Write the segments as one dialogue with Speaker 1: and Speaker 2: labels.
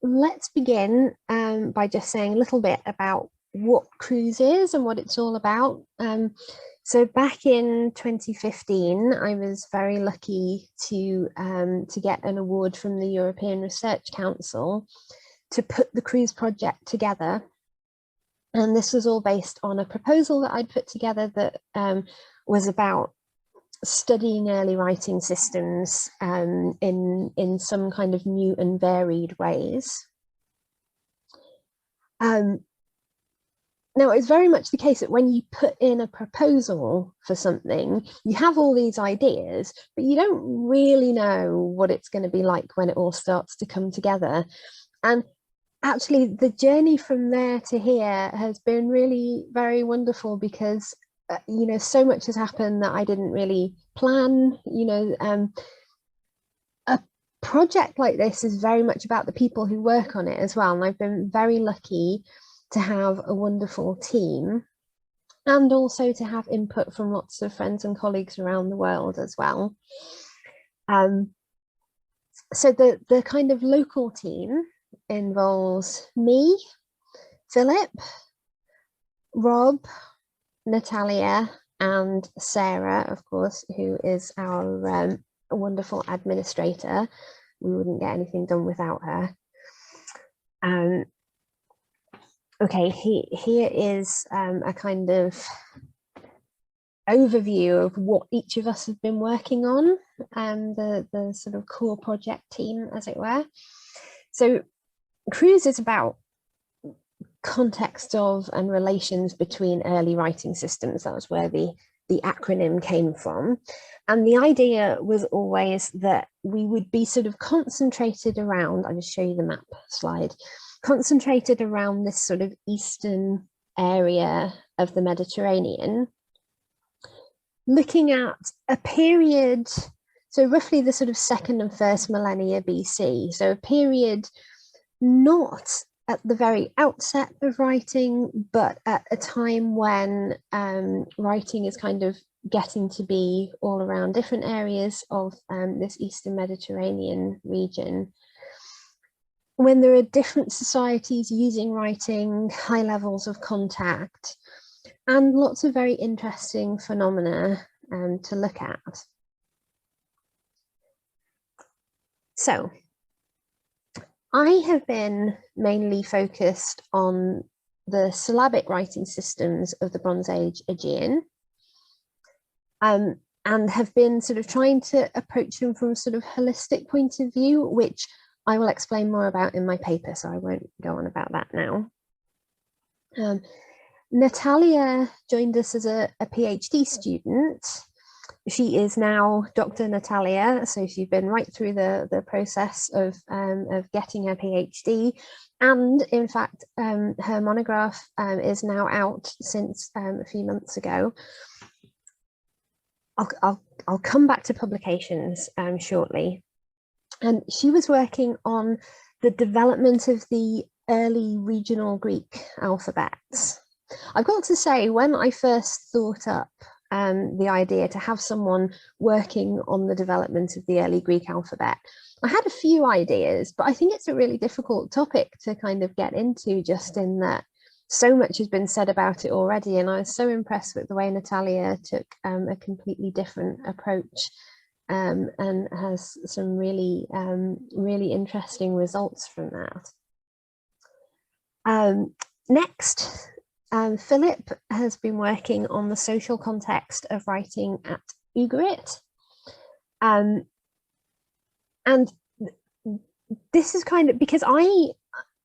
Speaker 1: let's begin by just saying a little bit about what cruise is and what it's all about. So back in 2015, I was very lucky to get an award from the European Research Council to put the cruise project together. And this was all based on a proposal that I'd put together that was about studying early writing systems in some kind of new and varied ways. Now, it's very much the case that when you put in a proposal for something, you have all these ideas, but you don't really know what it's going to be like when it all starts to come together. And actually, the journey from there to here has been really very wonderful because, you know, so much has happened that I didn't really plan. A project like this is very much about the people who work on it as well. And I've been very lucky to have a wonderful team and also to have input from lots of friends and colleagues around the world as well. So the kind of local team involves me, Philip, Rob, Natalia, and Sarah, of course, who is our wonderful administrator. We wouldn't get anything done without her. Okay, here is a kind of overview of what each of us have been working on, and the sort of core project team, as it were. So cruise is about context of and relations between early writing systems. That was where the acronym came from. And the idea was always that we would be sort of concentrated around, I'll just show you the map slide, concentrated around this sort of eastern area of the Mediterranean, looking at a period, so roughly the sort of second and first millennia BC, so a period not at the very outset of writing, but at a time when writing is kind of getting to be all around different areas of this Eastern Mediterranean region, when there are different societies using writing, high levels of contact, and lots of very interesting phenomena to look at. So I have been mainly focused on the syllabic writing systems of the Bronze Age Aegean, and have been sort of trying to approach them from a sort of holistic point of view, which I will explain more about in my paper, so I won't go on about that now. Natalia joined us as a PhD student. She is now Dr. Natalia, so she's been right through the process of getting her PhD, and in fact her monograph is now out since a few months ago. I'll come back to publications shortly. And she was working on the development of the early regional Greek alphabets. I've got to say, when I first thought up the idea to have someone working on the development of the early Greek alphabet, I had a few ideas, but I think it's a really difficult topic to kind of get into, just in that so much has been said about it already. And I was so impressed with the way Natalia took a completely different approach and has some really, really interesting results from that. Next, Philip has been working on the social context of writing at Ugarit. And this is kind of because I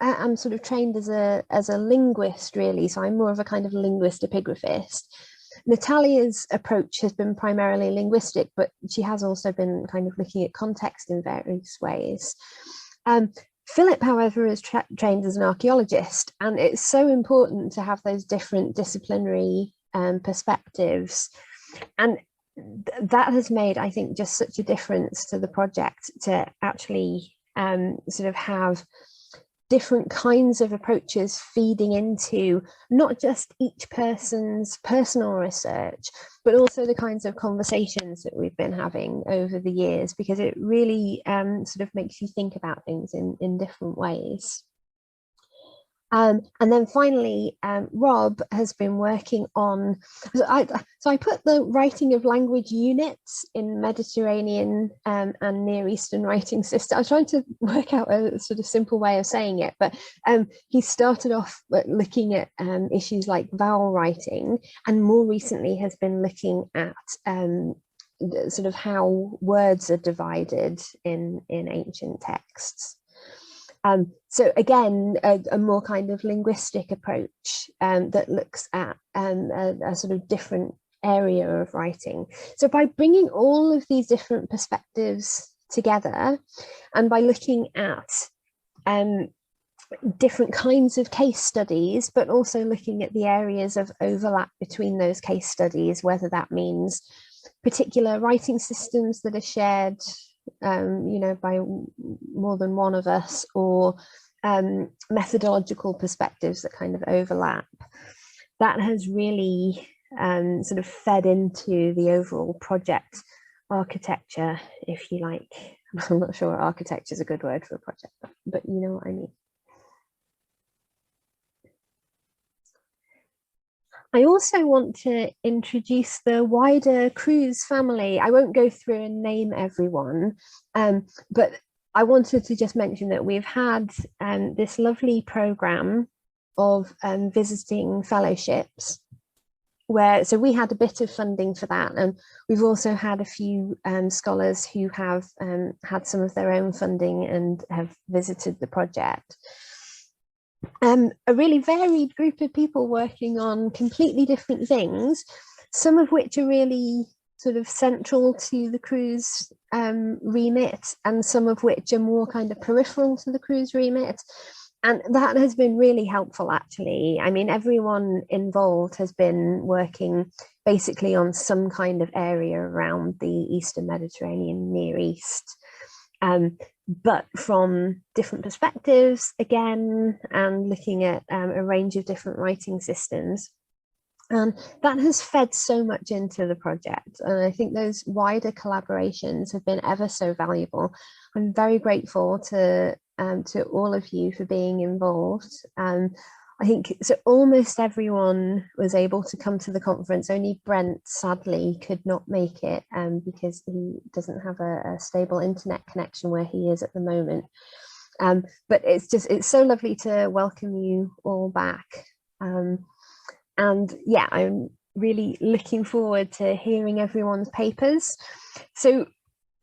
Speaker 1: am sort of trained as a linguist, really, so I'm more of a kind of linguist epigraphist. Natalia's approach has been primarily linguistic, but she has also been kind of looking at context in various ways. Philip, however, is trained as an archaeologist, and it's so important to have those different disciplinary perspectives. And that has made, I think, just such a difference to the project, to actually sort of have different kinds of approaches feeding into not just each person's personal research, but also the kinds of conversations that we've been having over the years, because it really sort of makes you think about things in different ways. And then finally, Rob has been working on, so I put the writing of language units in Mediterranean and Near Eastern writing system. I was trying to work out a sort of simple way of saying it, but he started off looking at issues like vowel writing, and more recently has been looking at sort of how words are divided in ancient texts. So again, a more kind of linguistic approach that looks at a sort of different area of writing. So by bringing all of these different perspectives together, and by looking at different kinds of case studies, but also looking at the areas of overlap between those case studies, whether that means particular writing systems that are shared by more than one of us, or methodological perspectives that kind of overlap. That has really sort of fed into the overall project architecture, if you like. I'm not sure architecture is a good word for a project, but you know what I mean. I also want to introduce the wider cruise family. I won't go through and name everyone, but I wanted to just mention that we've had this lovely program of visiting fellowships, so we had a bit of funding for that, and we've also had a few scholars who have had some of their own funding and have visited the project. A really varied group of people working on completely different things, some of which are really sort of central to the cruise remit, and some of which are more kind of peripheral to the cruise remit. And that has been really helpful, actually. I mean, everyone involved has been working basically on some kind of area around the Eastern Mediterranean, Near East. But from different perspectives again, and looking at a range of different writing systems. And that has fed so much into the project. And I think those wider collaborations have been ever so valuable. I'm very grateful to all of you for being involved. I think so almost everyone was able to come to the conference. Only Brent sadly could not make it because he doesn't have a stable internet connection where he is at the moment. But it's so lovely to welcome you all back. And yeah, I'm really looking forward to hearing everyone's papers. So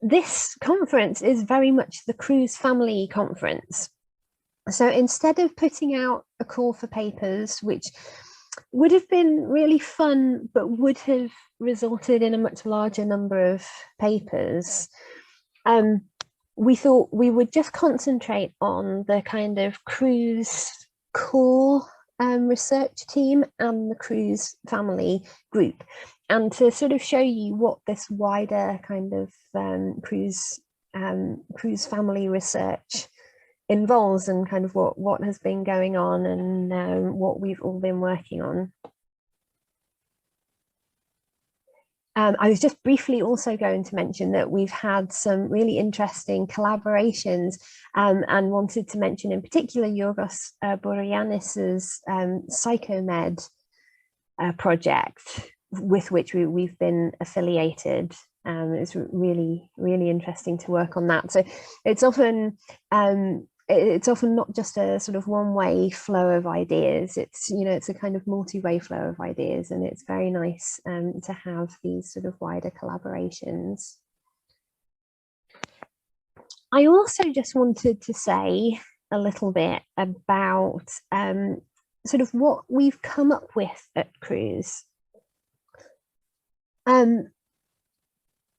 Speaker 1: this conference is very much the Cruise Family Conference. So instead of putting out a call for papers, which would have been really fun, but would have resulted in a much larger number of papers, we thought we would just concentrate on the kind of cruise core research team and the cruise family group, and to sort of show you what this wider kind of cruise family research involves, and kind of what has been going on, and what we've all been working on. I was just briefly also going to mention that we've had some really interesting collaborations, and wanted to mention in particular Yorgos Boreanis's Psychomed project, with which we've been affiliated. It's really, really interesting to work on that. So it's often not just a sort of one-way flow of ideas. It's a kind of multi-way flow of ideas, and it's very nice to have these sort of wider collaborations. I also just wanted to say a little bit about sort of what we've come up with at Cruise.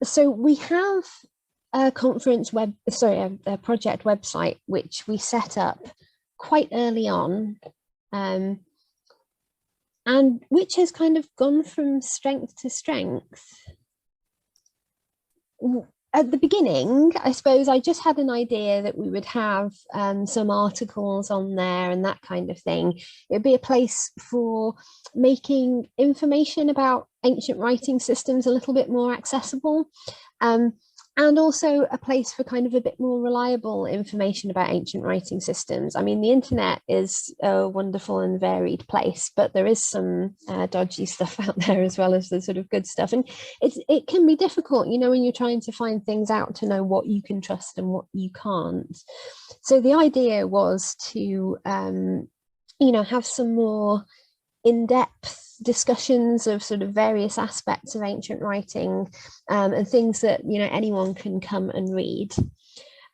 Speaker 1: So we have a a project website, which we set up quite early on, and which has kind of gone from strength to strength. at the beginning, I suppose I just had an idea that we would have some articles on there and that kind of thing. It'd be a place for making information about ancient writing systems a little bit more accessible. And also a place for kind of a bit more reliable information about ancient writing systems. I mean, the internet is a wonderful and varied place, but there is some dodgy stuff out there as well as the sort of good stuff. And it can be difficult, you know, when you're trying to find things out, to know what you can trust and what you can't. So the idea was to, you know, have some more in-depth discussions of sort of various aspects of ancient writing, and things that, you know, anyone can come and read.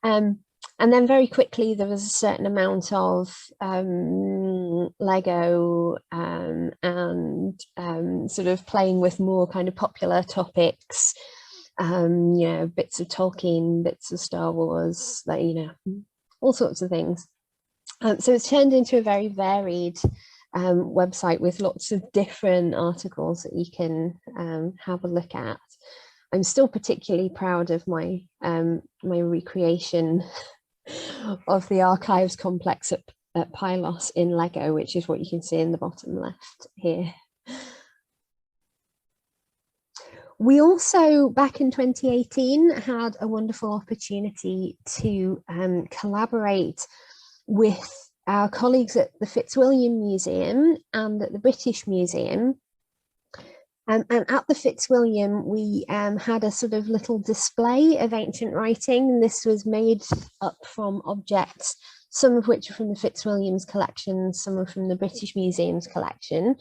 Speaker 1: And then very quickly there was a certain amount of Lego and sort of playing with more kind of popular topics, you know, bits of Tolkien, bits of Star Wars, like, you know, all sorts of things. So it's turned into a very varied website with lots of different articles that you can have a look at. I'm still particularly proud of my my recreation of the archives complex at Pylos in Lego, which is what you can see in the bottom left here. We also, back in 2018, had a wonderful opportunity to collaborate with our colleagues at the Fitzwilliam Museum and at the British Museum. And at the Fitzwilliam, we had a sort of little display of ancient writing. This was made up from objects, some of which are from the Fitzwilliam's collection, some are from the British Museum's collection.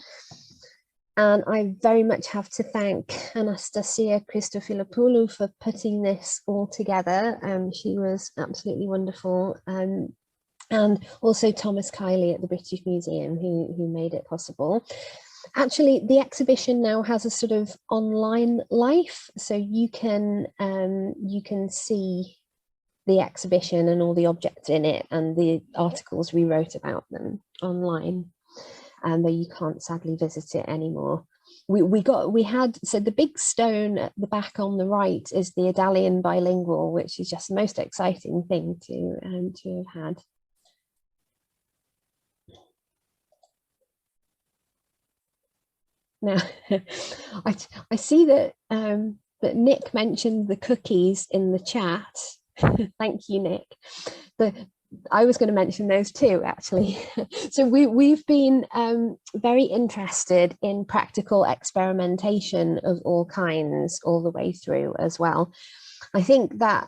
Speaker 1: And I very much have to thank Anastasia Christofilipoulou for putting this all together. She was absolutely wonderful. And also Thomas Kiley at the British Museum, who made it possible. Actually, the exhibition now has a sort of online life, so you can see the exhibition and all the objects in it and the articles we wrote about them online, though you can't sadly visit it anymore. We had, so the big stone at the back on the right is the Idalian bilingual, which is just the most exciting thing to have had. Now, I see that that Nick mentioned the cookies in the chat. Thank you, Nick. I was going to mention those too, actually. So we've been very interested in practical experimentation of all kinds all the way through as well. I think that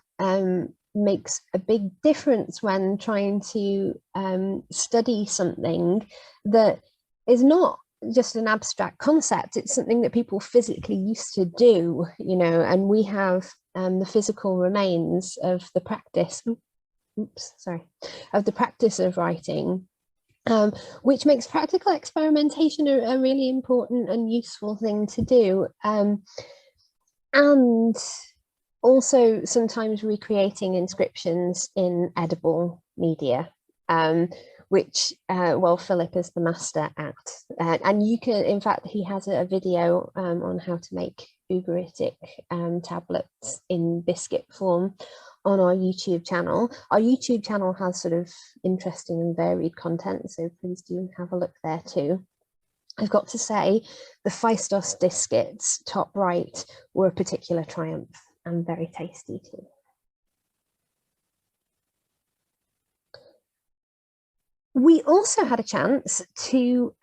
Speaker 1: makes a big difference when trying to study something that is not just an abstract concept. It's something that people physically used to do, you know, and we have the physical remains of the practice, of the practice of writing, which makes practical experimentation a really important and useful thing to do. And also sometimes recreating inscriptions in edible media, which, well, Philippa is the master at. And you can, in fact, he has a video on how to make Ugaritic tablets in biscuit form on our YouTube channel. Our YouTube channel has sort of interesting and varied content, so please do have a look there too. I've got to say, the Phaistos biscuits, top right, were a particular triumph and very tasty too. We also had a chance to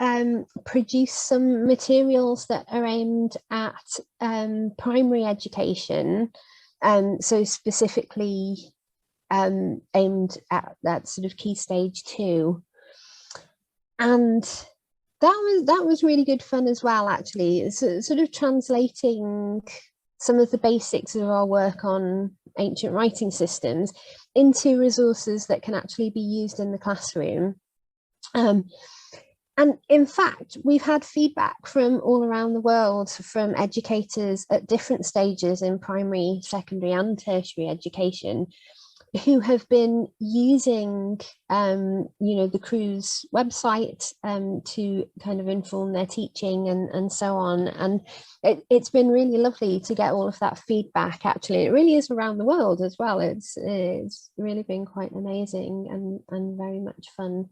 Speaker 1: produce some materials that are aimed at primary education, so specifically aimed at that sort of key stage 2. And that was really good fun as well, actually. It's sort of translating some of the basics of our work on ancient writing systems into resources that can actually be used in the classroom. And in fact, we've had feedback from all around the world from educators at different stages in primary, secondary and tertiary education who have been using the cruise website to kind of inform their teaching and so on. And it's been really lovely to get all of that feedback. Actually, it really is around the world as well. It's really been quite amazing and very much fun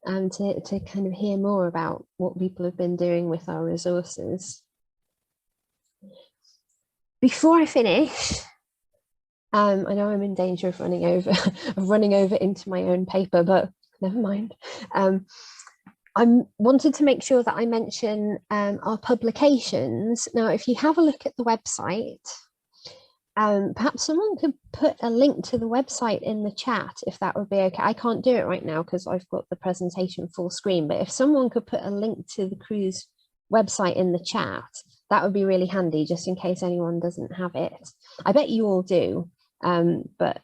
Speaker 1: to kind of hear more about what people have been doing with our resources. Before I finish, I know I'm in danger of running over into my own paper, but never mind. I wanted to make sure that I mention our publications. Now, if you have a look at the website, perhaps someone could put a link to the website in the chat, if that would be okay. I can't do it right now because I've got the presentation full screen, but if someone could put a link to the cruise website in the chat, that would be really handy, just in case anyone doesn't have it. I bet you all do. But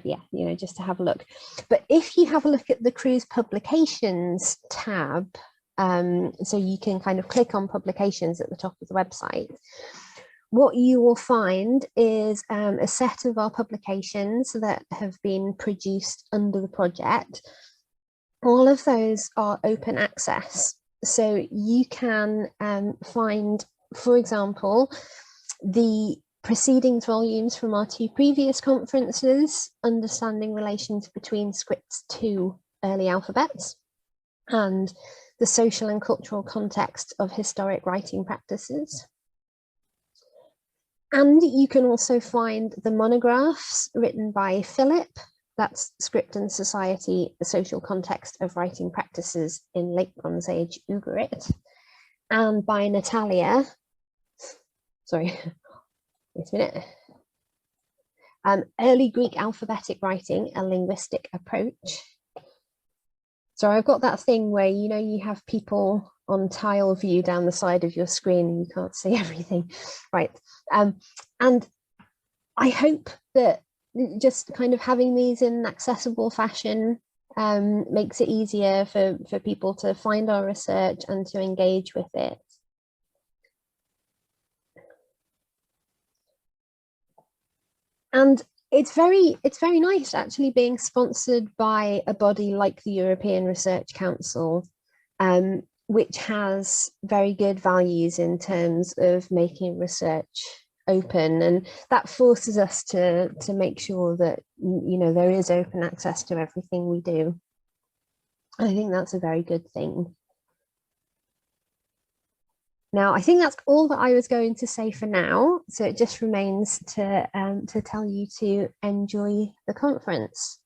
Speaker 1: yeah, just to have a look. But if you have a look at the cruise publications tab, so you can kind of click on publications at the top of the website, what you will find is a set of our publications that have been produced under the project. All of those are open access, so you can find, for example, the proceedings volumes from our 2 previous conferences, Understanding Relations Between Scripts to Early Alphabets, and the Social and Cultural Context of Historic Writing Practices. And you can also find the monographs written by Philippa, that's Script and Society, the Social Context of Writing Practices in Late Bronze Age Ugarit, and by Natalia, sorry, wait a minute. Early Greek Alphabetic Writing, a Linguistic Approach. So I've got that thing where, you have people on tile view down the side of your screen and you can't see everything, right? And I hope that just kind of having these in an accessible fashion makes it easier for people to find our research and to engage with it. And it's very nice actually being sponsored by a body like the European Research Council, which has very good values in terms of making research open, and that forces us to make sure that there is open access to everything we do. I think that's a very good thing. Now, I think that's all that I was going to say for now. So it just remains to tell you to enjoy the conference.